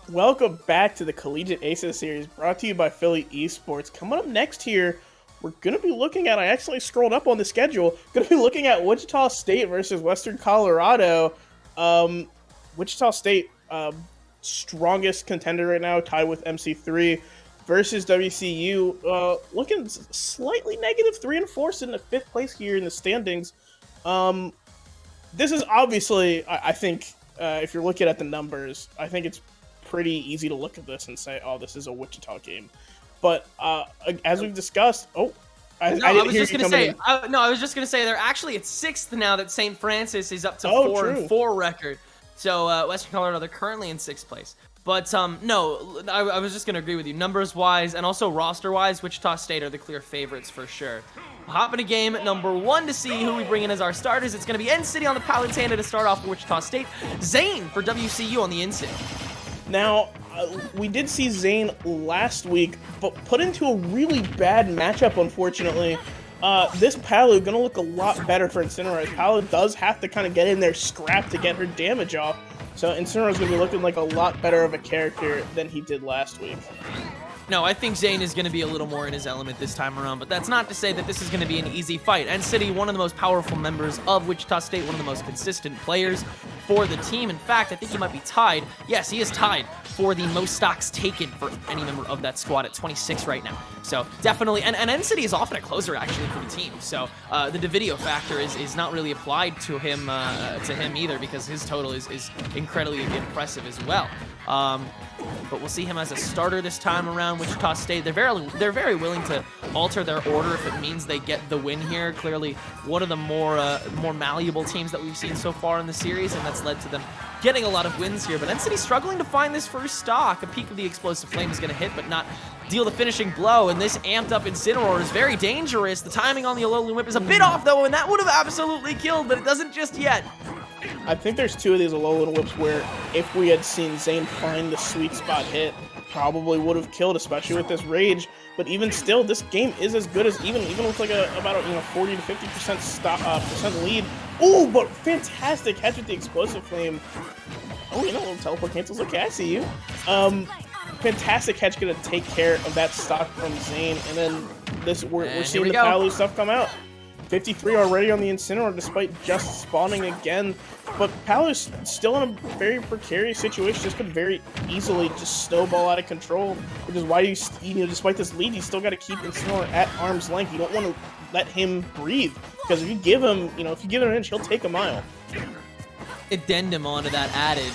Welcome back to the Collegiate ACES series brought to you by Philly Esports. Coming up next here, we're going to be looking at, I actually scrolled up on the schedule, going to be looking at Wichita State versus Western Colorado. Wichita State, strongest contender right now, tied with MC3 versus WCU, looking slightly negative 3 and 4, sitting at 5th place here in the standings. This is obviously, I think, if you're looking at the numbers, I think it's pretty easy to look at this and say, oh, this is a Wichita game. But as we've discussed, I was just gonna say they're actually at 6th now that St. Francis is up to 4-4 record. So Western Colorado, they're currently in 6th place. But no, I was just gonna agree with you. Numbers wise and also roster wise, Wichita State are the clear favorites for sure. We'll hop into game number 1 to see who we bring in as our starters. It's gonna be N-City on the Palatana to start off for Wichita State. Zane for WCU on the N-City. Now, we did see Zane last week, but put into a really bad matchup, unfortunately. This Palu going to look a lot better for Incineroar. Palu does have to kind of get in there, scrap to get her damage off. So Incineroar is going to be looking like a lot better of a character than he did last week. No, I think Zane is going to be a little more in his element this time around, but that's not to say that this is going to be an easy fight. N-City, one of the most powerful members of Wichita State, one of the most consistent players for the team. In fact, I think he might be tied. Yes, he is tied for the most stocks taken for any member of that squad at 26 right now. So definitely, and N-City is often a closer actually for the team. So the Davidio factor is not really applied to him either, because his total is incredibly impressive as well. But we'll see him as a starter this time around. Wichita State, they're very willing to alter their order if it means they get the win here. Clearly, one of the more malleable teams that we've seen so far in the series, and that's led to them getting a lot of wins here. But N-City struggling to find this first stock. A peak of the Explosive Flame is going to hit, but not deal the finishing blow. And this amped up Incineroar is very dangerous. The timing on the Alolan Whip is a bit off, though, and that would have absolutely killed, but it doesn't just yet. I think there's 2 of these Alolan Whips where if we had seen Zane find the sweet spot hit, probably would have killed, especially with this Rage. But even still, this game is as good as even with like about a 40 to 50% percent lead. Oh, but fantastic catch with the Explosive Flame. Oh, teleport cancels. Okay, I see you. Fantastic catch, gonna take care of that stock from Zane, and then we're seeing the Palu stuff come out. 53 already on the Incineroar despite just spawning again, but Palu's still in a very precarious situation. Just could very easily just snowball out of control, which is why despite this lead, you still got to keep Incineroar at arm's length. You don't want to let him breathe, because if you give him an inch, he'll take a mile. Addendum onto that adage,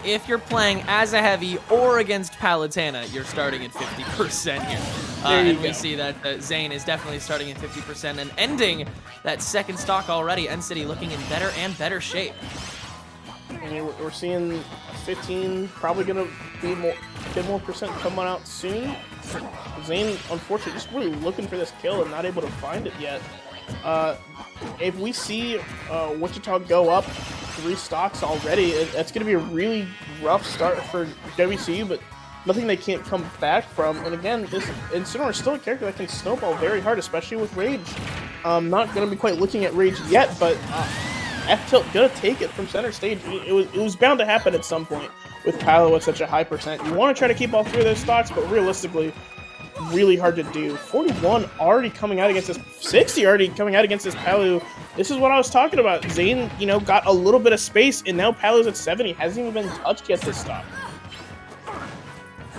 if you're playing as a heavy or against Palatana, you're starting at 50% here. And we see that Zane is definitely starting at 50% and ending that second stock already. N-City looking in better and better shape. I mean, we're seeing 15, probably going to be a bit more percent coming out soon. Zane, unfortunately, just really looking for this kill and not able to find it yet. If we see Wichita go up 3 stocks already, that's going to be a really rough start for WCU, but nothing they can't come back from. And again, this Incineroar is still a character that can snowball very hard, especially with Rage. Not going to be quite looking at Rage yet, but F-Tilt going to take it from center stage. It was bound to happen at some point with Palu at such a high percent. You want to try to keep all 3 of those stocks, but realistically, really hard to do. 41 already coming out against this, 60 already coming out against this Palu. This is what I was talking about. Zane, got a little bit of space, and now Palu's at 70. Hasn't even been touched yet this stock.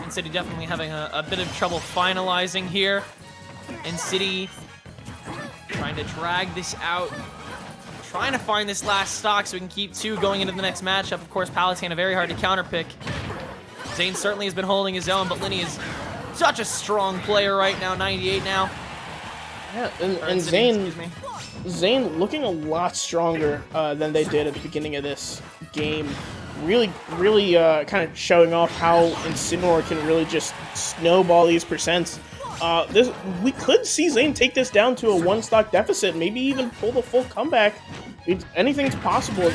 N-City definitely having a bit of trouble finalizing here. N-City trying to drag this out, trying to find this last stock so we can keep 2 going into the next matchup. Of course, Palatana very hard to counterpick. Zane certainly has been holding his own, but Linny is such a strong player right now, 98 now. Yeah, and Zane looking a lot stronger than they did at the beginning of this game. Really kind of showing off how Incineroar can really just snowball these percents. We could see Zane take this down to a 1-stock deficit, maybe even pull the full comeback. Anything's possible.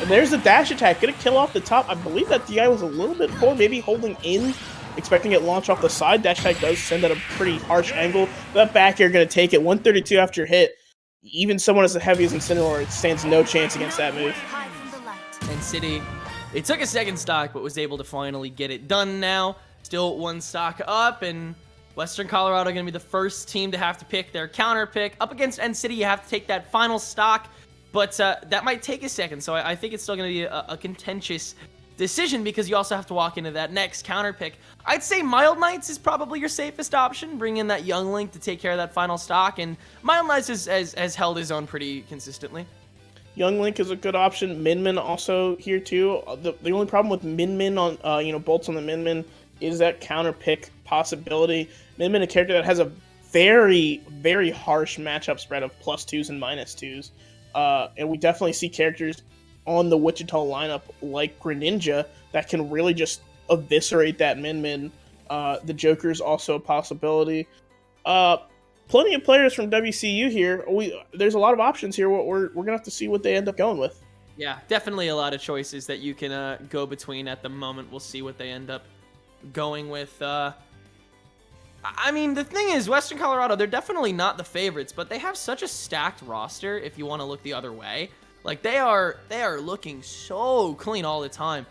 There's the dash attack, gonna kill off the top. I believe that DI was a little bit poor, maybe holding in, expecting it launch off the side. Dash attack does send at a pretty harsh angle. That back air gonna take it. 132 after hit. Even someone as heavy as Incineroar stands no chance against that move. N-City It took a second stock, but was able to finally get it done now. Still 1 stock up, and Western Colorado going to be the first team to have to pick their counter pick. Up against NCity, you have to take that final stock, but that might take a second, so I think it's still going to be a contentious decision because you also have to walk into that next counter pick. I'd say Mild Knights is probably your safest option. Bring in that Young Link to take care of that final stock, and Mild Knights has held his own pretty consistently. Young Link is a good option. Min Min also here too. The only problem with Min Min on bolts on the Min Min is that counter pick possibility. Min Min, a character that has a very, very harsh matchup spread of +2s and -2s, and we definitely see characters on the Wichita lineup like Greninja that can really just eviscerate that Min Min. The Joker's also a possibility. Plenty of players from WCU here. There's a lot of options here. We're gonna have to see what they end up going with. Yeah, definitely a lot of choices that you can go between at the moment. We'll see what they end up going with. I mean, the thing is, Western Colorado, they're definitely not the favorites, but they have such a stacked roster if you want to look the other way. Like, they are looking so clean all the time.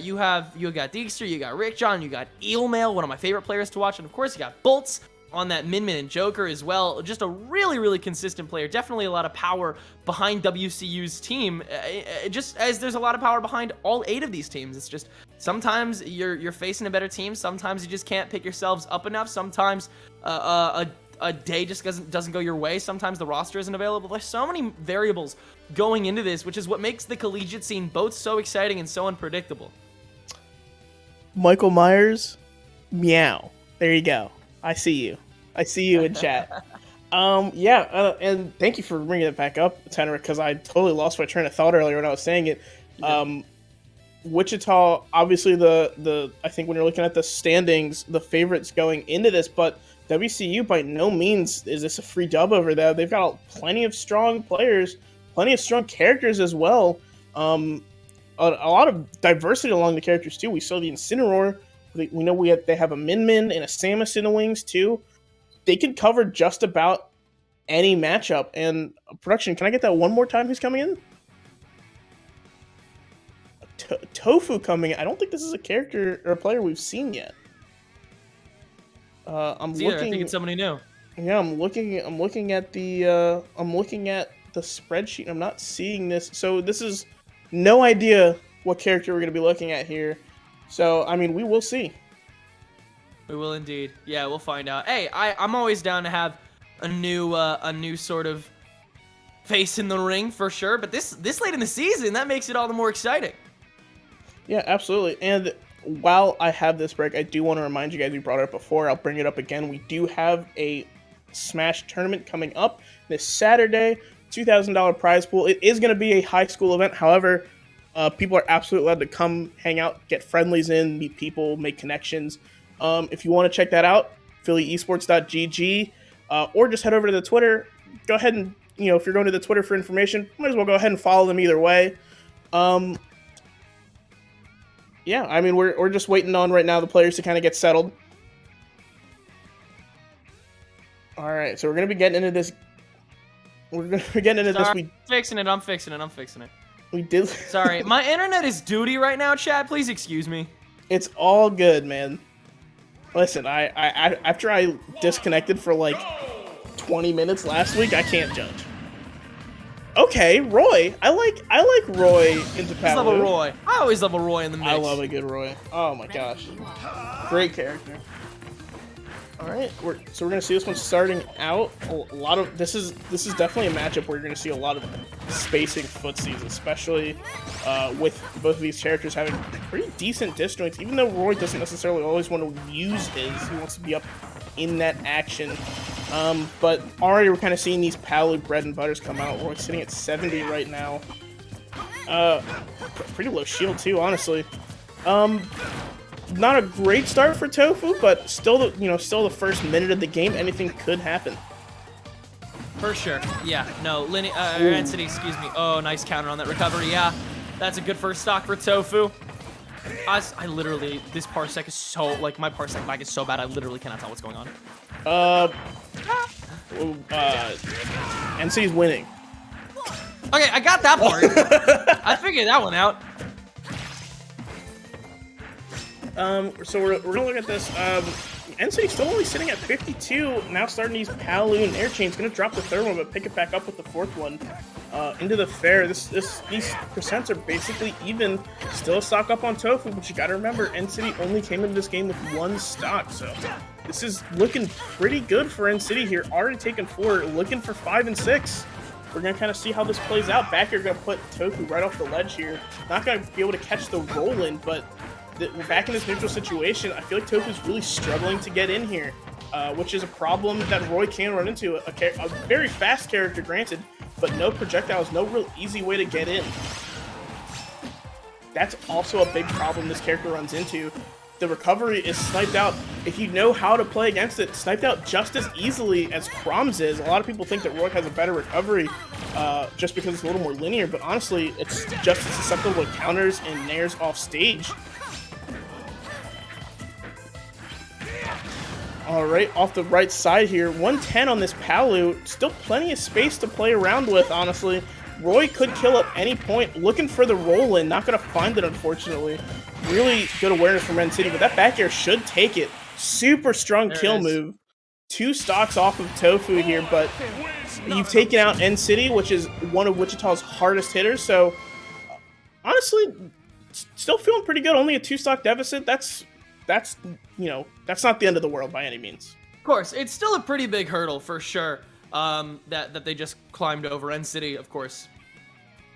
You got Deekster, you got Rick John, you got Eelmail, one of my favorite players to watch, and of course you got Bolts on that Min Min and Joker as well. Just a really, really consistent player. Definitely a lot of power behind WCU's team, just as there's a lot of power behind all 8 of these teams. It's just sometimes you're facing a better team. Sometimes you just can't pick yourselves up enough. Sometimes a day just doesn't go your way. Sometimes the roster isn't available. There's so many variables going into this, which is what makes the collegiate scene both so exciting and so unpredictable. Michael Myers, meow. There you go. I see you. I see you in chat. And thank you for bringing it back up, Tenor, because I totally lost my train of thought earlier when I was saying it. Yeah. Wichita, obviously, I think when you're looking at the standings, the favorites going into this, but WCU by no means is this a free dub over there. They've got plenty of strong players, plenty of strong characters as well. A lot of diversity along the characters too. We saw the Incineroar. We know they have a Min Min and a Samus in the wings too. They can cover just about any matchup. And production, can I get that one more time? Who's coming in? Tofu coming in. I don't think this is a character or a player we've seen yet. I think it's somebody new. Yeah, I'm looking at the spreadsheet. And I'm not seeing this. So this is no idea what character we're going to be looking at here. So, I mean, we will see. We will indeed. Yeah, we'll find out. Hey, I'm always down to have a new sort of face in the ring for sure. But this late in the season, that makes it all the more exciting. Yeah, absolutely. And while I have this break, I do want to remind you guys, we brought it up before. I'll bring it up again. We do have a Smash tournament coming up this Saturday. $2,000 prize pool. It is going to be a high school event. However, people are absolutely allowed to come, hang out, get friendlies in, meet people, make connections. If you want to check that out, PhillyEsports.gg, or just head over to the Twitter. Go ahead and, if you're going to the Twitter for information, might as well go ahead and follow them either way. Yeah, I mean, we're just waiting on right now the players to kind of get settled. All right, so we're going to be getting into this. We're going to be getting into this. I'm fixing it. We did. Sorry, my internet is duty right now, Chad. Please excuse me. It's all good, man. Listen, I after I disconnected for like 20 minutes last week, I can't judge. Okay, Roy. I like Roy into Palu. I love a Roy. I always love a Roy in the mix. I love a good Roy. Oh my gosh, great character. All right, so we're gonna see this one starting out. A lot of this is definitely a matchup where you're gonna see a lot of spacing footsies, especially with both of these characters having pretty decent disjoints. Even though Roy doesn't necessarily always want to use his, he wants to be up in that action. But already we're kind of seeing these Palu bread and butters come out. Roy's sitting at 70 right now. Pretty low shield too, honestly. Not a great start for Tofu, but still the first minute of the game, anything could happen. For sure. Yeah. No. City, excuse me. Oh, nice counter on that recovery. Yeah, that's a good first stock for Tofu. I literally, this parsec is so, like, my parsec lag is so bad, I literally cannot tell what's going on. NC's winning. Okay, I got that part. I figured that one out. So we're gonna look at this. NCT still only sitting at 52. Now starting these Palu and air chains. Gonna drop the third one, but pick it back up with the fourth one. Into the fair. These percents are basically even. Still a stock up on Tofu, but you gotta remember, NCT only came into this game with one stock, so this is looking pretty good for NCT here. Already taken 4, looking for 5 and 6. We're going to kind of see how this plays out. Back here, going to put Tofu right off the ledge here. Not going to be able to catch the roll in, but back in this neutral situation, I feel like Tofu's really struggling to get in here, which is a problem that Roy can run into. A very fast character, granted, but no projectiles, no real easy way to get in. That's also a big problem this character runs into. The recovery is sniped out. If you know how to play against it, sniped out just as easily as Crom's is. A lot of people think that Roy has a better recovery just because it's a little more linear, but honestly, it's just as susceptible to counters and nairs off stage. All right, off the right side here, 110 on this Palu. Still plenty of space to play around with, honestly. Roy could kill at any point, looking for the roll-in. Not going to find it, unfortunately. Really good awareness from NCT, but that back air should take it. Super strong kill move. 2 stocks off of Tofu here, but you've taken out NCT, which is one of Wichita's hardest hitters. So, honestly, still feeling pretty good. Only a 2-stock deficit. That's you know, that's not the end of the world by any means. Of course, it's still a pretty big hurdle for sure. That they just climbed over. NCT, of course,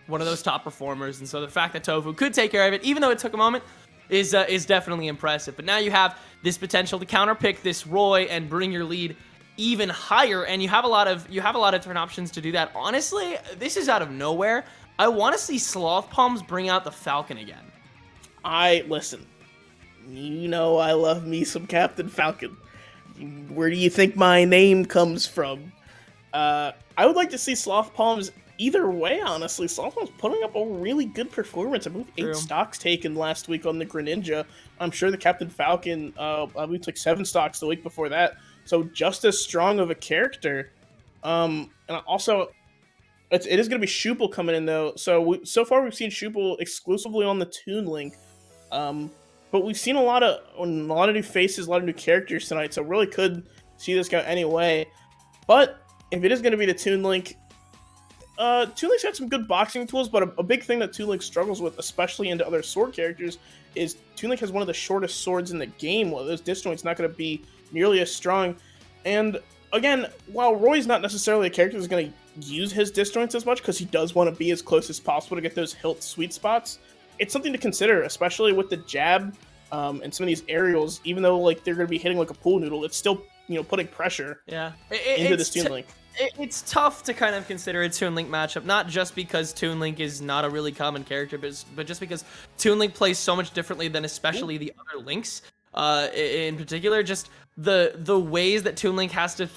one of those top performers, and so the fact that Tofu could take care of it, even though it took a moment, is definitely impressive. But now you have this potential to counterpick this Roy and bring your lead even higher, and you have a lot of different options to do that. Honestly, this is out of nowhere. I want to see Sloth Palms bring out the Falcon again. Listen, you know I love me some Captain Falcon. Where do you think my name comes from? I would like to see Sloth Palms either way, honestly. Sloth Palms putting up a really good performance. I believe 8 stocks taken last week on the Greninja. I'm sure the Captain Falcon, I believe, took 7 stocks the week before that. So just as strong of a character. And also, it is going to be Shupel coming in, though. So far, we've seen Shupel exclusively on the Toon Link. But we've seen a lot of new faces, a lot of new characters tonight. So really could see this go any way. But if it is going to be the Toon Link, Toon Link's got some good boxing tools, but a big thing that Toon Link struggles with, especially into other sword characters, is Toon Link has one of the shortest swords in the game. Well, those disjoints not going to be nearly as strong. And again, while Roy's not necessarily a character that's going to use his disjoints as much, because he does want to be as close as possible to get those hilt sweet spots, it's something to consider, especially with the jab and some of these aerials. Even though like they're going to be hitting like a pool noodle, it's still putting pressure into this Toon Link. It's tough to kind of consider a Toon Link matchup, not just because Toon Link is not a really common character, but just because Toon Link plays so much differently than especially the other Links. In particular, just the ways that Toon Link has to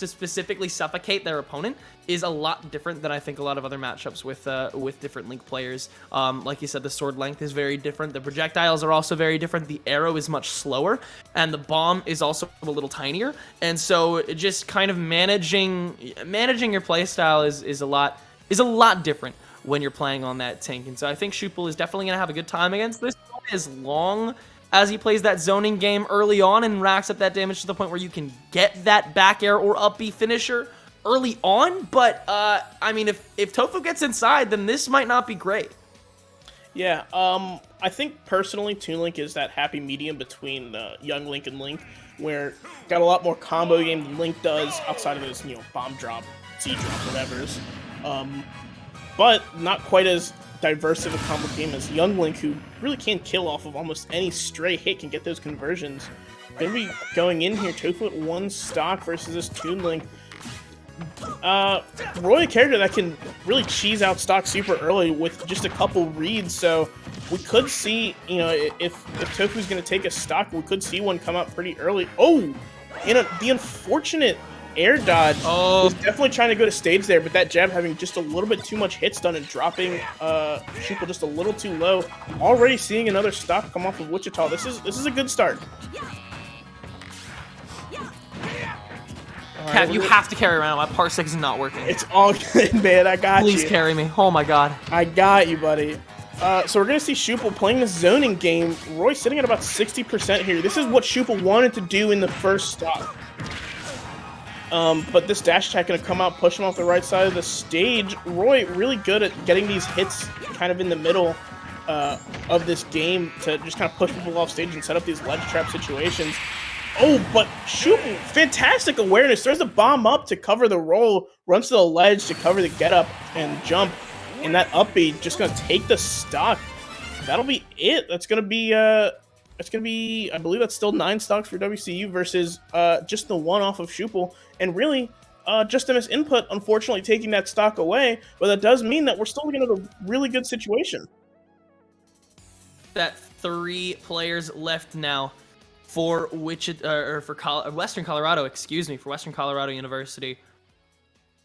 specifically suffocate their opponent is a lot different than I think a lot of other matchups with different Link players. Like you said, the sword length is very different. The projectiles are also very different. The arrow is much slower, and the bomb is also a little tinier. And so, just kind of managing your playstyle is a lot different when you're playing on that tank. And so, I think Shupel is definitely gonna have a good time against this, as long as he plays that zoning game early on and racks up that damage to the point where you can get that back air or up B finisher early on. But, I mean, if Tofu gets inside, then this might not be great. Yeah, I think personally Toon Link is that happy medium between young Link and Link, where got a lot more combo game than Link does outside of his, bomb drop, C drop, whatever's. But not quite as diverse of a combo game as young Link, who really can kill off of almost any stray hit, can get those conversions. Gonna be going in here, Tofu at 1 stock versus this Toon Link. Roy, a character that can really cheese out stock super early with just a couple reads, so we could see, if Tofu's gonna take a stock, we could see one come out pretty early. Oh, the unfortunate air dodge. Was definitely trying to go to stage there, but that jab having just a little bit too much hit stun and dropping Shupel just a little too low. Already seeing another stock come off of Wichita. This is a good start. Cat, you have to carry around. My Parsec is not working. It's all good, man. I got you. Please carry me. Oh my god. I got you, buddy. So we're going to see Shupel playing the zoning game. Roy sitting at about 60% here. This is what Shupel wanted to do in the first stock. But this dash attack going to come out, push him off the right side of the stage. Roy really good at getting these hits kind of in the middle of this game to just kind of push people off stage and set up these ledge trap situations. Oh, but Shupel, fantastic awareness. Throws the bomb up to cover the roll, runs to the ledge to cover the get up and jump. And that up B just gonna take the stock. That'll be it. That's gonna be I believe that's still 9 stocks for WCU versus just the one off of Shupel. And really, just a miss input, unfortunately, taking that stock away. But that does mean that we're still looking at a really good situation. That 3 players left now for Wichita or for Western Colorado, excuse me, for Western Colorado University.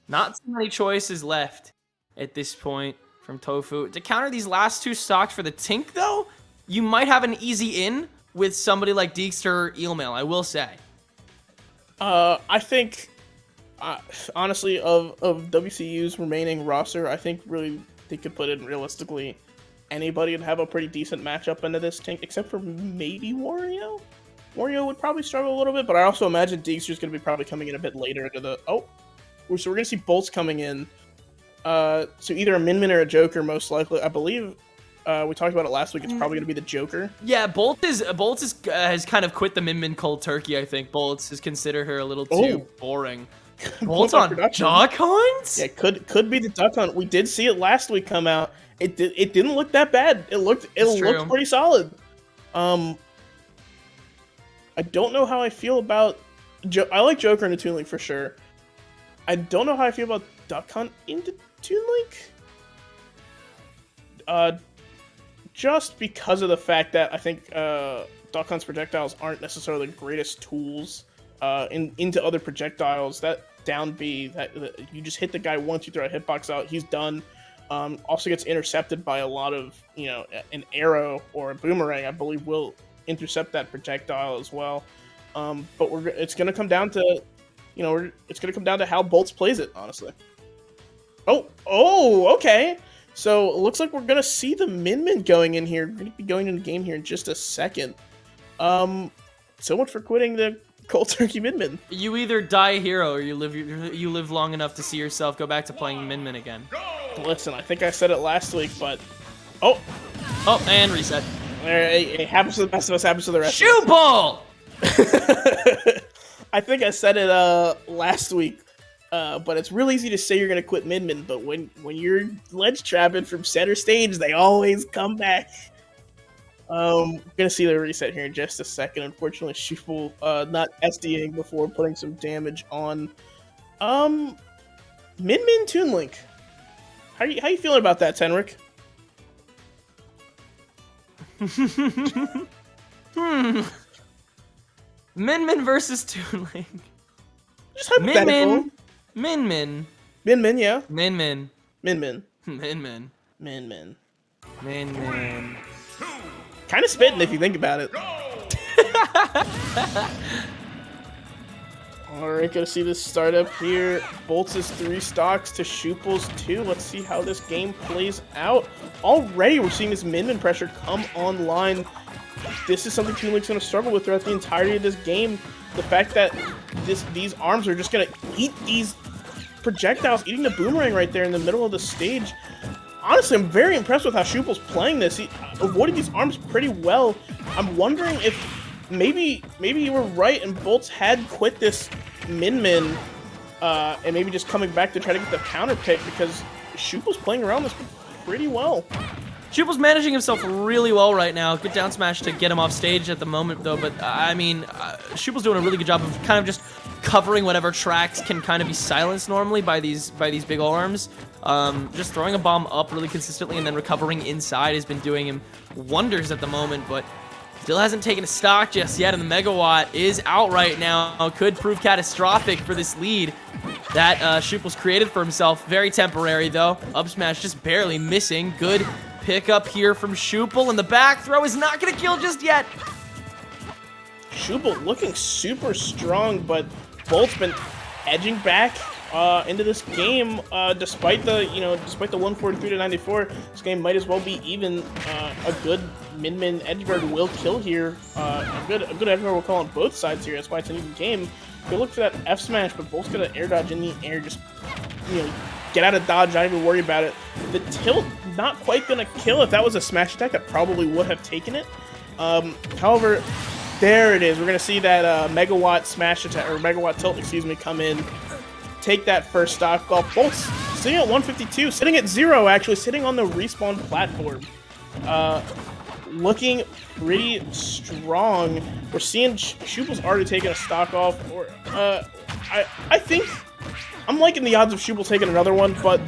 Not so many choices left at this point from Tofu. To counter these last 2 stocks for the Tink, though, you might have an easy in with somebody like Deekster or Eelmail, I will say. I think, honestly, of WCU's remaining roster, I think really they could put in realistically anybody and have a pretty decent matchup into this Tink, except for maybe Wario. Wario would probably struggle a little bit, but I also imagine Deekster's going to be probably coming in a bit later into the... Oh, so we're going to see Bolts coming in. So either a Min Min or a Joker, most likely. I believe we talked about it last week. It's probably going to be the Joker. Yeah, Bolts has kind of quit the Min Min cold turkey, I think. Bolts has considered her a little too boring. Bolts on Duck Hunt? Yeah, could be the Duck Hunt. We did see it last week come out. It didn't look that bad. It looked pretty solid. I don't know how I feel about... I like Joker in the Toon Link for sure. I don't know how I feel about Duck Hunt into Toon Link. Just because of the fact that I think Duck Hunt's projectiles aren't necessarily the greatest tools into other projectiles. That down B, that you just hit the guy once, you throw a hitbox out, he's done. Also gets intercepted by a lot of, an arrow or a boomerang, I believe, will intercept that projectile as well. But it's going to come down to, it's going to come down to how Bolts plays it, honestly. Oh, okay. So it looks like we're going to see the Min Min going in here. We're going to be going in the game here in just a second. So much for quitting the cold turkey Min Min. You either die a hero or you live long enough to see yourself go back to playing Min Min again. Listen, I think I said it last week, but... Oh, and reset. It happens to the best of us, happens to the rest Shoe ball! I think I said it last week, but it's real easy to say you're going to quit Min Min, but when you're ledge trapping from center stage, they always come back. We're going to see the reset here in just a second. Unfortunately, Shupel not SDing before putting some damage on Min Min Toon Link. How you feeling about that, Tenric? Min Min versus Toon Link. Just hypothetical. Min Min, yeah. Min Min. Min Min. Min Min. Min Min. Min Min. Kind of spitting if you think about it. Alright, gonna see this start up here. Bolts is 3 stocks to Shupel's 2. Let's see how this game plays out. Already we're seeing this Min Min pressure come online. This is something Toon Link's gonna struggle with throughout the entirety of this game. The fact that these arms are just gonna eat these projectiles, eating the boomerang right there in the middle of the stage. Honestly, I'm very impressed with how Shupel's playing this. He avoided these arms pretty well. I'm wondering if maybe you were right and Bolts had quit this Min Min and maybe just coming back to try to get the counter pick, because Shupel's playing around this pretty well. Shupel's managing himself really well right now. Good down smash to get him off stage at the moment, though. But, I mean, Shupel's doing a really good job of kind of just covering whatever tracks can kind of be silenced normally by these big arms. Just throwing a bomb up really consistently and then recovering inside has been doing him wonders at the moment, but still hasn't taken a stock just yet, and the Megawatt is out right now. Could prove catastrophic for this lead that Shupel's created for himself. Very temporary, though. Up smash just barely missing. Good pick up here from Shupel, and the back throw is not going to kill just yet. Shupel looking super strong, but Bolt's been edging back into this game. Despite the 143 to 94, this game might as well be even. A good min edge guard will kill here. A good edge guard will kill on both sides here. That's why it's an even game. Go look for that F smash, but Bolt's gonna air dodge in the air. Just get out of dodge, not even worry about it. The tilt not quite gonna kill. If that was a smash attack, that probably would have taken it. However, there it is. We're gonna see that megawatt smash attack or megawatt tilt, excuse me, come in, take that first stock. Well, Bolt's sitting at 152, sitting at 0 actually, sitting on the respawn platform. Looking pretty strong. We're seeing Shuple's already taking a stock off. Or I think I'm liking the odds of Shuple taking another one, but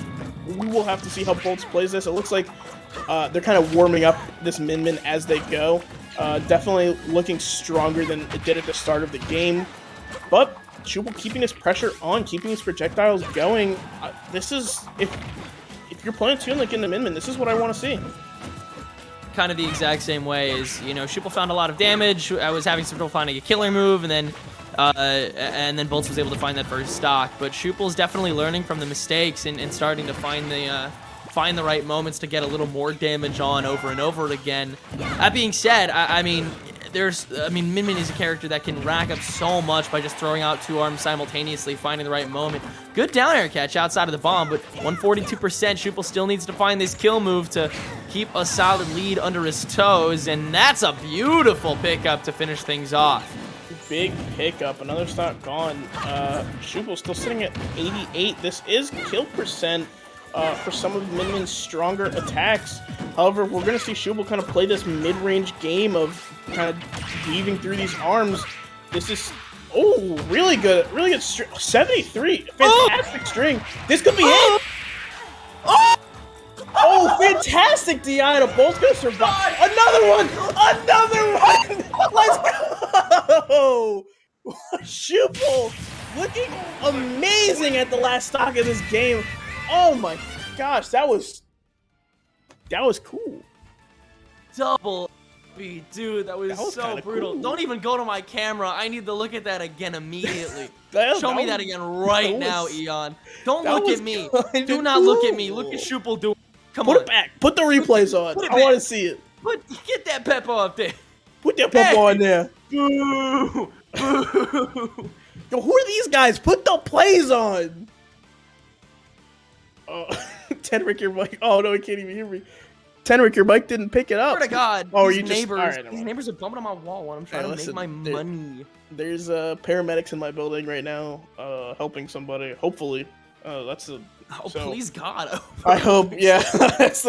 we will have to see how Bolts plays this. It looks like they're kind of warming up this Min as they go. Definitely looking stronger than it did at the start of the game. But Shuple keeping his pressure on, keeping his projectiles going. This is, if you're playing Toon Link in the Min, this is what I want to see. Kind of the exact same way as, Shuple found a lot of damage. I was having some trouble finding a killer move, and then Bolts was able to find that first stock. But Shuple's definitely learning from the mistakes and starting to find the right moments to get a little more damage on over and over again. That being said, Min is a character that can rack up so much by just throwing out 2 arms simultaneously, finding the right moment. Good down air catch outside of the bomb, but 142%. Shuple still needs to find this kill move to keep a solid lead under his toes, and that's a beautiful pickup to finish things off. Big pickup, another stock gone. Shuple still sitting at 88. This is kill percent for some of Min's stronger attacks. However, we're going to see Shuple kind of play this mid-range game of kind of weaving through these arms. This is, really good 73, fantastic string. This could be it. Fantastic DI to Bolt's gonna survive. Another one. Let's go. Shuple looking amazing at the last stock of this game. Oh my gosh, that was cool. Double B, dude, that was so brutal. Cool. Don't even go to my camera. I need to look at that again immediately. Show me that again right now, Eon. Don't look at me. Do not look at me. Look at Shuple doing. Come on. Put it back. Put the replays on. I want to see it. Get that Peppo up there. Put that Peppo on there. Boo! Boo! Yo, who are these guys? Put the plays on. Oh, Tenric, your mic. Oh no, he can't even hear me. Tenric, your mic didn't pick it up. Swear to God. Oh, these neighbors. These neighbors are bumping on my wall when I'm trying to make my money. There's paramedics in my building right now, helping somebody. Hopefully, Please God. I hope. Yeah. Just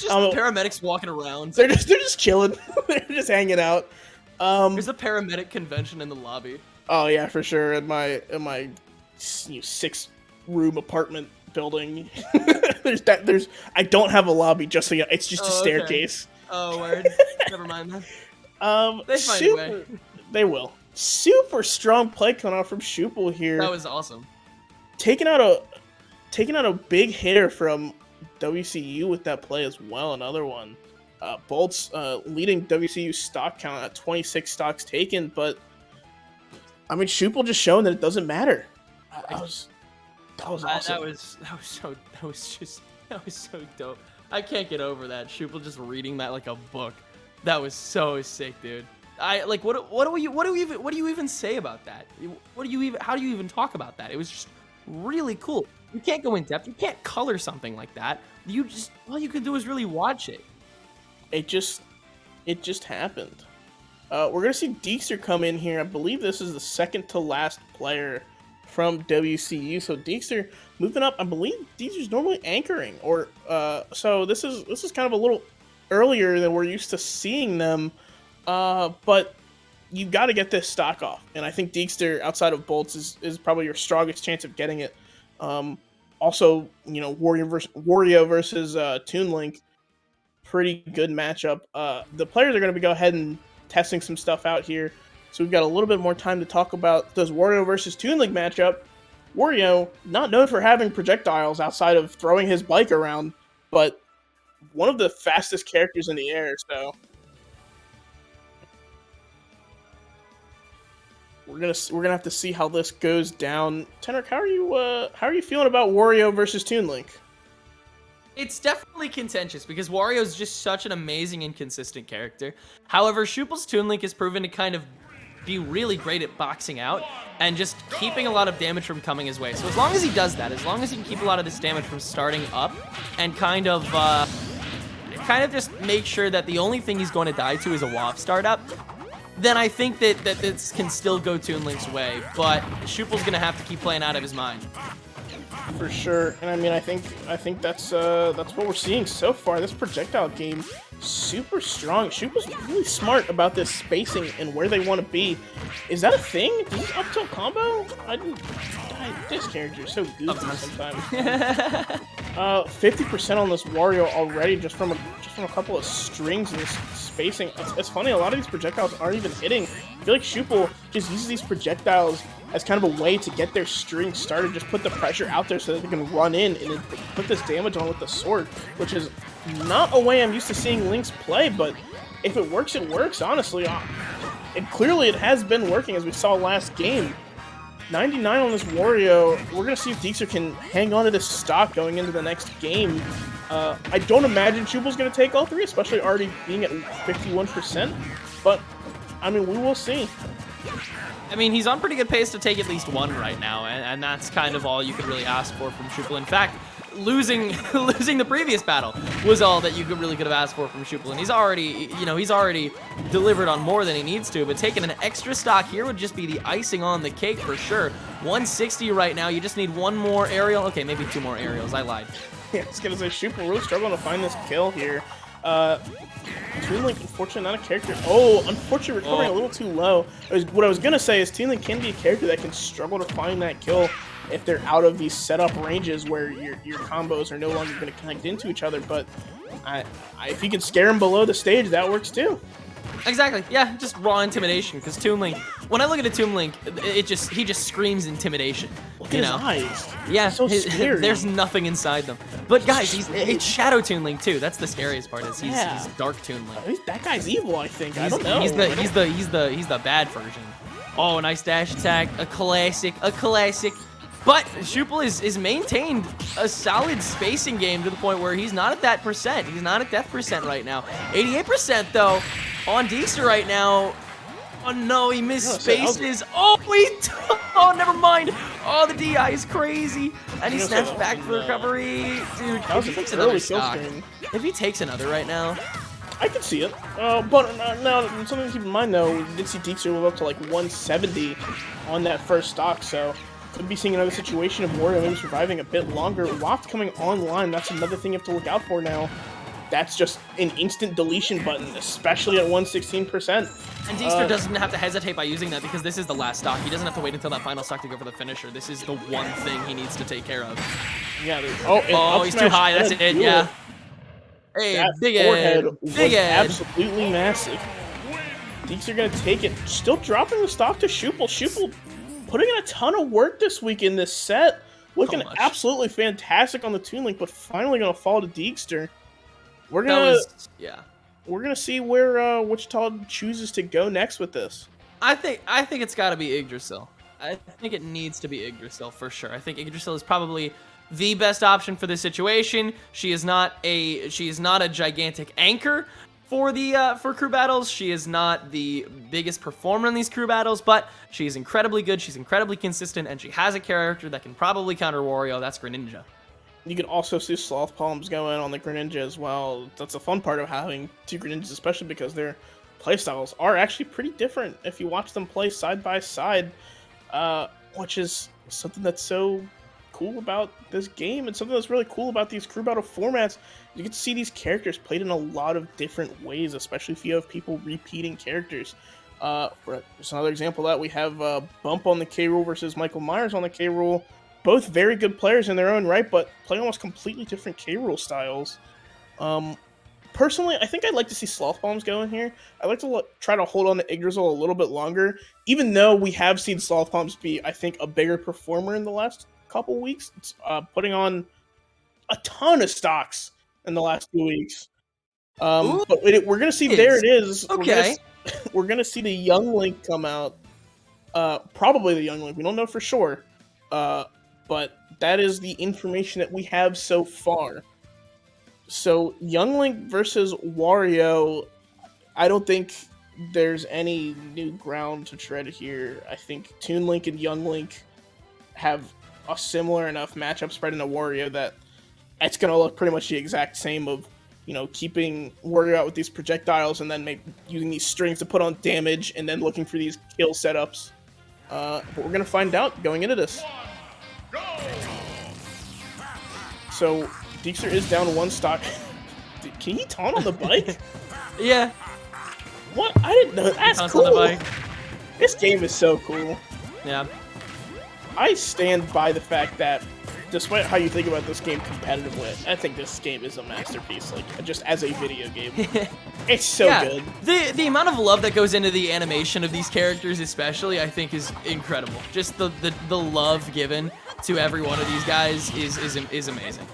paramedics walking around. They're just chilling. They're just hanging out. There's a paramedic convention in the lobby. Oh yeah, for sure. In my 6-room apartment building. I don't have a lobby, just so you know. It's just a staircase. Okay. Oh, word. Never mind then. They find a way. They will. Super strong play coming out from Shuple here. That was awesome. Taking out a big hitter from WCU with that play as well. Another one. Bolt's leading WCU stock count at 26 stocks taken, but I mean, Shuple just showing that it doesn't matter. That was awesome. That was so dope. I can't get over that. Shuple just reading that like a book. That was so sick, dude. What do you even say about that? How do you even talk about that? It was just really cool. You can't go in depth. You can't color something like that. All you can do is really watch it. It just happened. We're gonna see Deekster come in here. I believe this is the second to last player from WCU. So Deekster moving up. I believe Deekster's normally anchoring, or so this is kind of a little earlier than we're used to seeing them. But you got to get this stock off, and I think Deekster outside of Bolts is probably your strongest chance of getting it. Also, Wario versus Toon Link, pretty good matchup. The players are going to go ahead and testing some stuff out here, so we've got a little bit more time to talk about this Wario versus Toon Link matchup. Wario, not known for having projectiles outside of throwing his bike around, but one of the fastest characters in the air, so we're gonna have to see how this goes down. Tenric, how are you feeling about Wario versus Toon Link? It's definitely contentious because Wario is just such an amazing and consistent character. However, Shoople's Toon Link has proven to kind of be really great at boxing out and just keeping a lot of damage from coming his way. So as long as he does that, as long as he can keep a lot of this damage from starting up and kind of just make sure that the only thing he's going to die to is a WAF startup, then I think that this can still go Toon Link's way. But Shoople's going to have to keep playing out of his mind. For sure, and I mean, I think that's what we're seeing so far. This projectile game, super strong. Shoople's really smart about this spacing and where they want to be. Is that a thing? Is this up tilt combo? This character is so goofy sometimes. 50% on this Wario already, just from a couple of strings and this spacing. It's funny. A lot of these projectiles aren't even hitting. I feel like Shoople just uses these projectiles as kind of a way to get their string started, just put the pressure out there so that they can run in and then put this damage on with the sword, which is not a way I'm used to seeing Lynx play, but if it works, it works, honestly. And clearly it has been working, as we saw last game. 99 on this Wario. We're going to see if Deexter can hang on to this stock going into the next game. I don't imagine Shoople's going to take all three, especially already being at 51%, but, I mean, we will see. I mean, he's on pretty good pace to take at least one right now, and that's kind of all you could really ask for from Shoople. In fact, losing the previous battle was all that you really could have asked for from Shoople, and he's already delivered on more than he needs to, but taking an extra stock here would just be the icing on the cake for sure. 160 right now, you just need one more aerial. Okay, maybe two more aerials, I lied. Yeah, I was going to say, Shoople really struggling to find this kill here. Toon Link, unfortunately, not a character. Oh, unfortunately, recovering a little too low. What I was going to say is Toon Link can be a character that can struggle to find that kill if they're out of these setup ranges where your combos are no longer going to connect into each other. But if you can scare him below the stage, that works too. Exactly. Yeah, just raw intimidation. Because Toon Link, when I look at a Toon Link, he just screams intimidation. Look at his eyes. Yeah, so scary. There's nothing inside them. But guys, it's Shadow Toon Link too. That's the scariest part. Is he's Dark Toon Link. That guy's evil, I think. I don't know. He's the bad version. Oh, nice dash attack. A classic. But Shoople is maintained a solid spacing game to the point where he's not at that percent. He's not at death percent right now. 88% though on Deexter right now. Oh no, he missed spaces. Oh, never mind. Oh, the DI is crazy. And he snaps back for recovery. Dude, if he takes another stock, if he takes another right now, I can see it. But now, something to keep in mind though, we did see Deexter move up to like 170 on that first stock, so could be seeing another situation of Wario maybe surviving a bit longer. Loft coming online, that's another thing you have to look out for now. That's just an instant deletion button, especially at 116%. And Deexter doesn't have to hesitate by using that because this is the last stock. He doesn't have to wait until that final stock to go for the finisher. This is the one thing he needs to take care of. Yeah. He's too high. That's it. Yeah. Hey, that big head. Big head. Absolutely massive. Deexter gonna take it. Still dropping the stock to Shoople. Shoople putting in a ton of work this week in this set. Looking absolutely fantastic on the Toon Link, but finally gonna fall to Deexter. We're gonna see where Wichita chooses to go next with this. I think it's got to be Yggdrasil. I think it needs to be Yggdrasil for sure. I think Yggdrasil is probably the best option for this situation. She is not a gigantic anchor for crew battles. She is not the biggest performer in these crew battles, but she is incredibly good. She's incredibly consistent, and she has a character that can probably counter Wario. That's Greninja. You can also see Sloth Palms going on the Greninja as well. That's a fun part of having two Greninjas, especially because their playstyles are actually pretty different if you watch them play side by side, which is something that's so cool about this game and something that's really cool about these crew battle formats. You get to see these characters played in a lot of different ways, especially if you have people repeating characters. For just another example of that, we have Bump on the K Rool versus Michael Myers on the K Rool. Both very good players in their own right, but play almost completely different K Rool styles. Personally, I think I'd like to see Sloth Bombs go in here. I'd like to try to hold on to Yggdrasil a little bit longer, even though we have seen Sloth Bombs be, I think, a bigger performer in the last couple weeks. It's, putting on a ton of stocks in the last 2 weeks. But we're going to see, there it is. Okay. We're going to see the young Link come out. Probably the Young Link. We don't know for sure. But that is the information that we have so far. So Young Link versus Wario, I don't think there's any new ground to tread here. I think Toon Link and Young Link have a similar enough matchup spread into Wario that it's going to look pretty much the exact same of, keeping Wario out with these projectiles and then using these strings to put on damage and then looking for these kill setups. But we're going to find out going into this. So, Deekster is down 1 stock. Can he taunt on the bike? Yeah. What? I didn't know. That's cool. On the bike. This game is so cool. Yeah. I stand by the fact that, despite how you think about this game competitively, I think this game is a masterpiece. Like, just as a video game, it's so good. The amount of love that goes into the animation of these characters, especially, I think, is incredible. Just the love given to every one of these guys is amazing.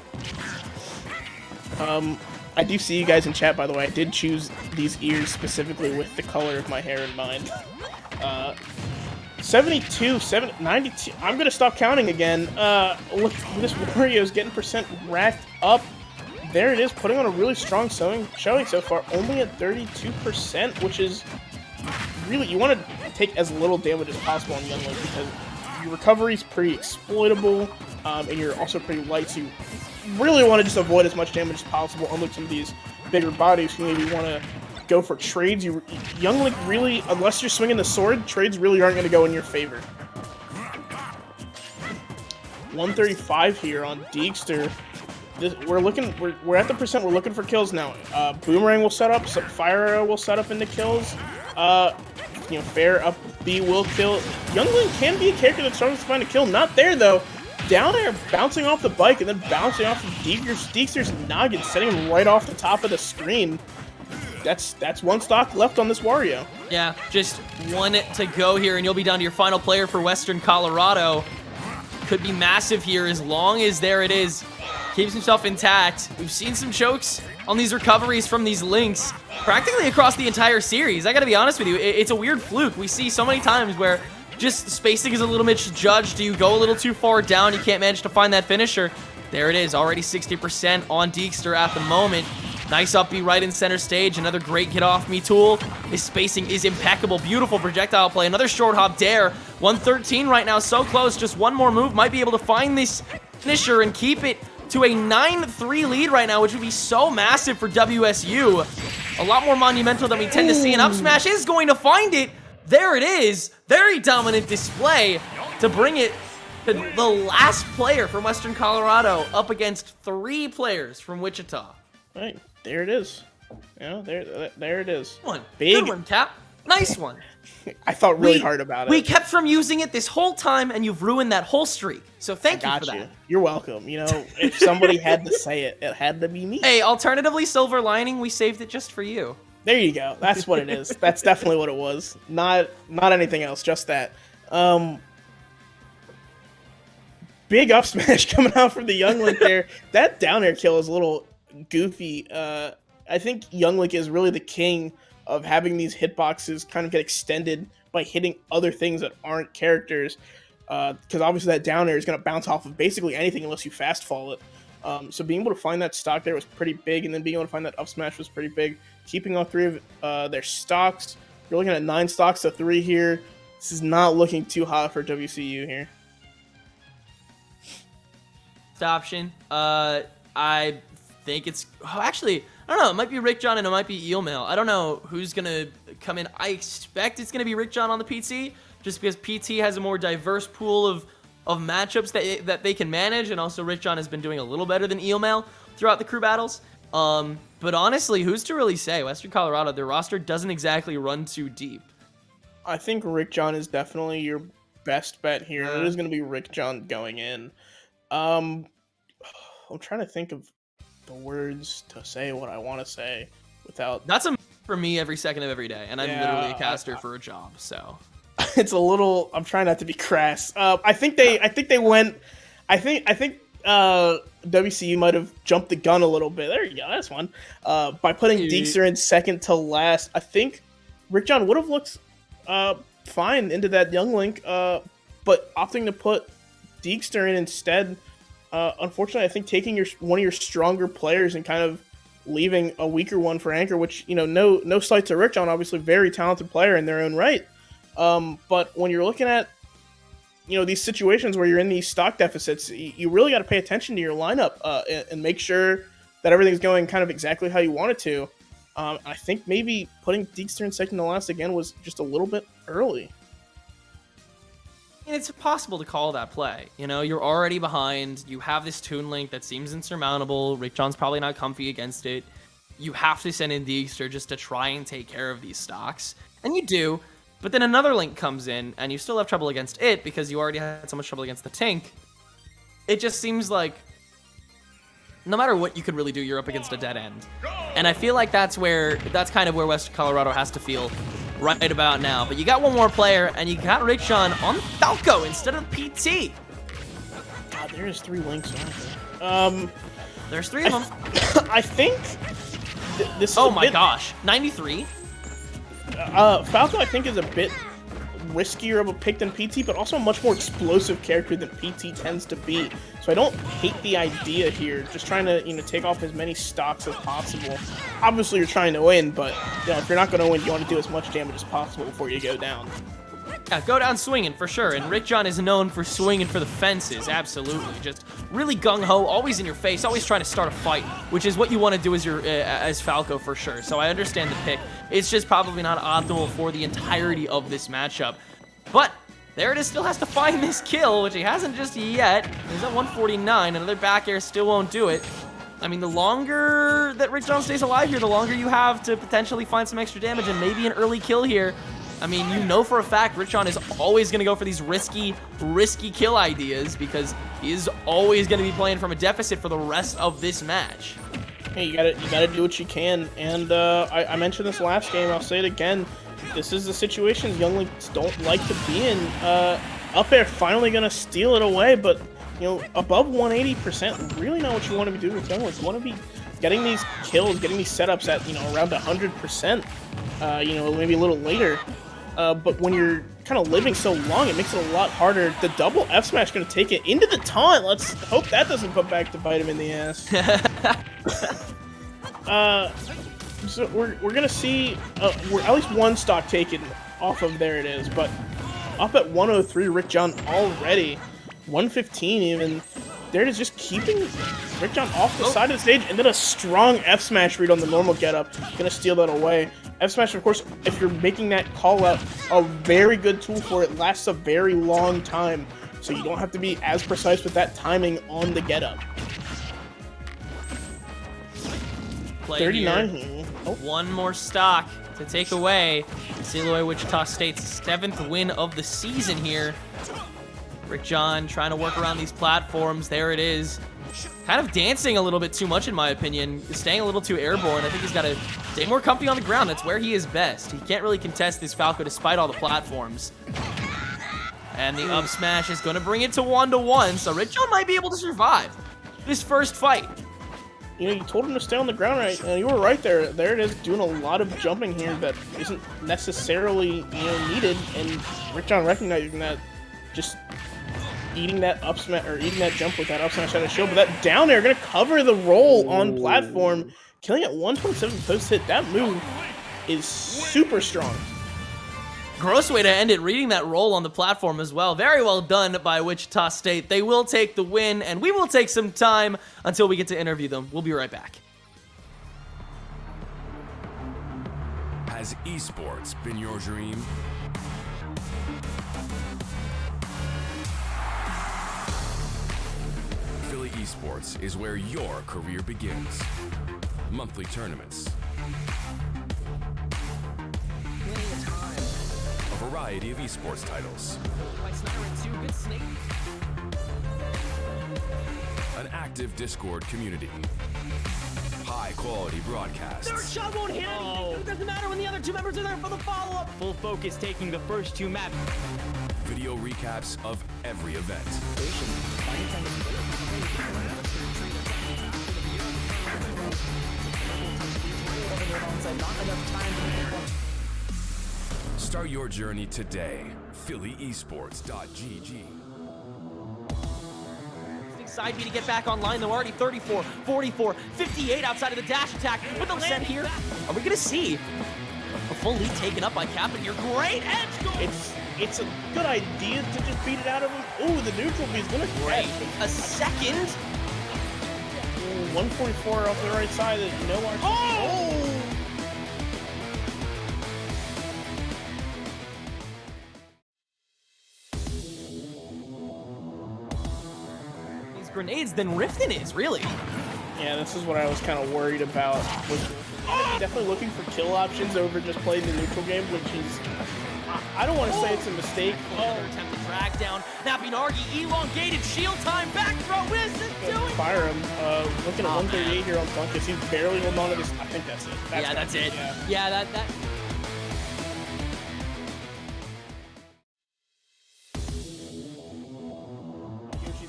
I do see you guys in chat, by the way. I did choose these ears specifically with the color of my hair in mind. 72, 92. I'm going to stop counting again. Look, this Wario's getting percent racked up. There it is, putting on a really strong showing so far. Only at 32%, which is really... You want to take as little damage as possible on Young Link because your recovery's pretty exploitable, and you're also pretty light, so you really want to just avoid as much damage as possible. Unlike some of these bigger bodies who maybe want to go for trades. Young Link really, unless you're swinging the sword, trades really aren't going to go in your favor. 135 here on Deekster. We're at the percent. We're looking for kills now. Boomerang will set up. Fire Arrow will set up into kills. Fair up B will kill. Young Link can be a character that struggles to find a kill. Not there though. Down there, bouncing off the bike and then bouncing off of Deekster's noggin, setting him right off the top of the screen. That's 1 stock left on this Wario. Yeah, just 1 to go here, and you'll be down to your final player for Western Colorado. Could be massive here as long as there it is. Keeps himself intact. We've seen some chokes on these recoveries from these Links practically across the entire series. I gotta be honest with you, it's a weird fluke. We see so many times where just spacing is a little misjudged. You go a little too far down, you can't manage to find that finisher. There it is, already 60% on Deekster at the moment. Nice up B right in center stage. Another great get off me tool. His spacing is impeccable. Beautiful projectile play. Another short hop dare. 113 right now, so close. Just one more move. Might be able to find this finisher and keep it to a 9-3 lead right now, which would be so massive for WSU. A lot more monumental than we tend to see. And Up Smash is going to find it. There it is. Very dominant display to bring it to the last player from Western Colorado up against 3 players from Wichita. Right, there it is. There it is. Good one, Cap. Nice one. I thought really hard about it. We kept from using it this whole time, and you've ruined that whole streak. So thank you for that. You're welcome. If somebody had to say it, it had to be me. Hey, alternatively, silver lining, we saved it just for you. There you go. That's what it is. That's definitely what it was. Not anything else, just that. Big up smash coming out from the Young Link there. That down air kill is a little goofy. I think Young Link is really the king of having these hitboxes kind of get extended by hitting other things that aren't characters. Because obviously that down air is going to bounce off of basically anything unless you fast fall it. So being able to find that stock there was pretty big, and then being able to find that up smash was pretty big. Keeping all 3 of their stocks. You're looking at 9 stocks to 3 here. This is not looking too hot for WCU here. Option. I think it's... Oh, actually, I don't know. It might be Rick John and it might be Eelmail. I don't know who's going to come in. I expect it's going to be Rick John on the PT, just because PT has a more diverse pool of matchups that they can manage, and also Rick John has been doing a little better than Eelmail throughout the crew battles. But honestly, who's to really say? Western Colorado, their roster doesn't exactly run too deep. I think Rick John is definitely your best bet here. It is going to be Rick John going in. I'm trying to think of the words to say what I want to say without... That's a for me every second of every day, and I'm literally a caster for a job, so... It's a little... I'm trying not to be crass. I think they went... I think WCU might have jumped the gun a little bit. There you go, that's one. By putting Deekster in second to last. I think Rick John would have looked fine into that Young Link, but opting to put Deekster in instead, unfortunately, I think taking one of your stronger players and kind of leaving a weaker one for Anchor, which, no slight to Rick John, obviously very talented player in their own right. But when you're looking at, these situations where you're in these stock deficits, you really got to pay attention to your lineup and make sure that everything's going kind of exactly how you want it to. I think maybe putting Deekster in second to last again was just a little bit early. It's impossible to call that play. You're already behind. You have this Toon Link that seems insurmountable. Rick John's probably not comfy against it. You have to send in Deekster just to try and take care of these stocks. And you do. But then another Link comes in, and you still have trouble against it because you already had so much trouble against the Tink. It just seems like no matter what you could really do, you're up against a dead end. And I feel like that's kind of where Western Colorado has to feel right about now. But you got one more player, and you got Rick John on Falco instead of PT. God, there's 3 Links, aren't there? There's 3 of them. I think this is oh my gosh, 93? Falco, I think, is a bit riskier of a pick than PT, but also a much more explosive character than PT tends to be. So I don't hate the idea here. Just trying to, take off as many stocks as possible. Obviously, you're trying to win, but if you're not going to win, you want to do as much damage as possible before you go down. Yeah, go down swinging for sure. And Rick John is known for swinging for the fences. Absolutely, just really gung ho, always in your face, always trying to start a fight, which is what you want to do as Falco for sure. So I understand the pick. It's just probably not optimal for the entirety of this matchup. But there it is. Still has to find this kill, which he hasn't just yet. He's at 149. Another back air still won't do it. I mean, the longer that Rick John stays alive here, the longer you have to potentially find some extra damage and maybe an early kill here. I mean, for a fact Rick John is always going to go for these risky kill ideas because he is always going to be playing from a deficit for the rest of this match. Hey, you gotta do what you can. And I mentioned this last game. I'll say it again. This is the situations Young Links don't like to be in. Up air finally going to steal it away, but above 180%, really not what you want to be doing with Young Links. You want to be getting these kills, getting these setups at around 100%. Maybe a little later. But when you're kind of living so long, it makes it a lot harder. The double F smash going to take it into the taunt. Let's hope that doesn't come back to bite him in the ass. So we're gonna see we're at least one stock taken off of there it is, but up at 103, Rick John already 115 even. There it is, just keeping Rick John off the side of the stage, and then a strong F smash read on the normal getup, gonna steal that away. F smash, of course, if you're making that call out, a very good tool for it, lasts a very long time, so you don't have to be as precise with that timing on the getup. 39 here. Oh. One more stock to take away. Seal away Wichita State's 7th win of the season here. Rick John trying to work around these platforms. There it is. Kind of dancing a little bit too much, in my opinion. Staying a little too airborne. I think he's got to stay more comfy on the ground. That's where he is best. He can't really contest this Falco despite all the platforms. And the up smash is going to bring it to 1-1. So Rick John might be able to survive this first fight. You told him to stay on the ground, right? And you were right there. There it is, doing a lot of jumping here that isn't necessarily, needed. And Rick John recognizing that, just eating that up smash, or eating that jump with that up smash out of shield. But that down air, gonna cover the roll on platform, killing at 127 post hit. That move is super strong. Gross way to end it, reading that roll on the platform as well. Very well done by Wichita State. They will take the win, and we will take some time until we get to interview them. We'll be right back. Has esports been your dream? Philly Esports is where your career begins. Monthly tournaments. A variety of esports titles. An active Discord community. High quality broadcasts. Their shot won't hit anything. It doesn't matter when the other two members are there for the follow-up. Full focus taking the first 2 maps. Video recaps of every event. Start your journey today. PhillyEsports.gg. Side B to get back online, though. Already 34, 44, 58 outside of the dash attack. With the land here, are we going to see a full lead taken up by Kappa here? Great edge goal! It's a good idea to just beat it out of him. Ooh, the neutral B is going to Great. A second. 144 off the right side. No RC. Oh! Grenades than Riften is, really. Yeah, this is what I was kind of worried about. Definitely looking for kill options over just playing the neutral game, which is, I don't want to say it's a mistake. Another attempt to drag down. Napinargi, elongated shield time, back throw, what is it doing? Fire him. Looking at 138 here on Funkus. He's barely holding on to this. I think that's it. That's it. Yeah, that.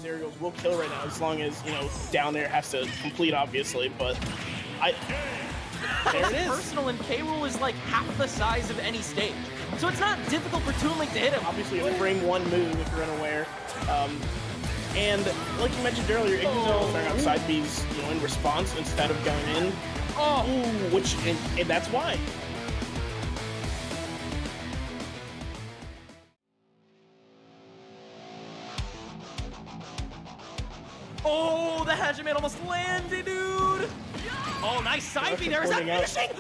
Aerials will kill right now, as long as, you know, down there has to complete, obviously, but there it is. Personal and K-Rool is like half the size of any stage, so it's not difficult for Toon Link to hit him. Obviously, it's frame one move if you're unaware. And like you mentioned earlier, Ignizel throwing out side Bs, you know, in response instead of going in. And that's why. Oh, the Hajime almost landed, dude! Oh, nice side B there. Is that finishing?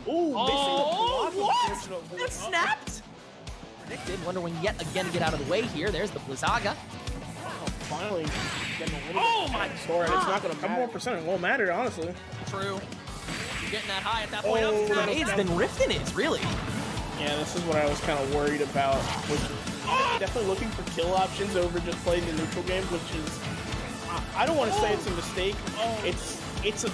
Oh, what? That snapped? Predicted. Wonder when yet again to get out of the way here. There's the Blizzaga. Finally getting a little Oh bit my score. It's not going to come more percent. It won't matter, honestly. True. You're getting that high at that point. Grenades than Riften is, really. Yeah, this is what I was kind of worried about. Definitely looking for kill options over just playing the neutral game, which is, I don't want to say it's a mistake. It's a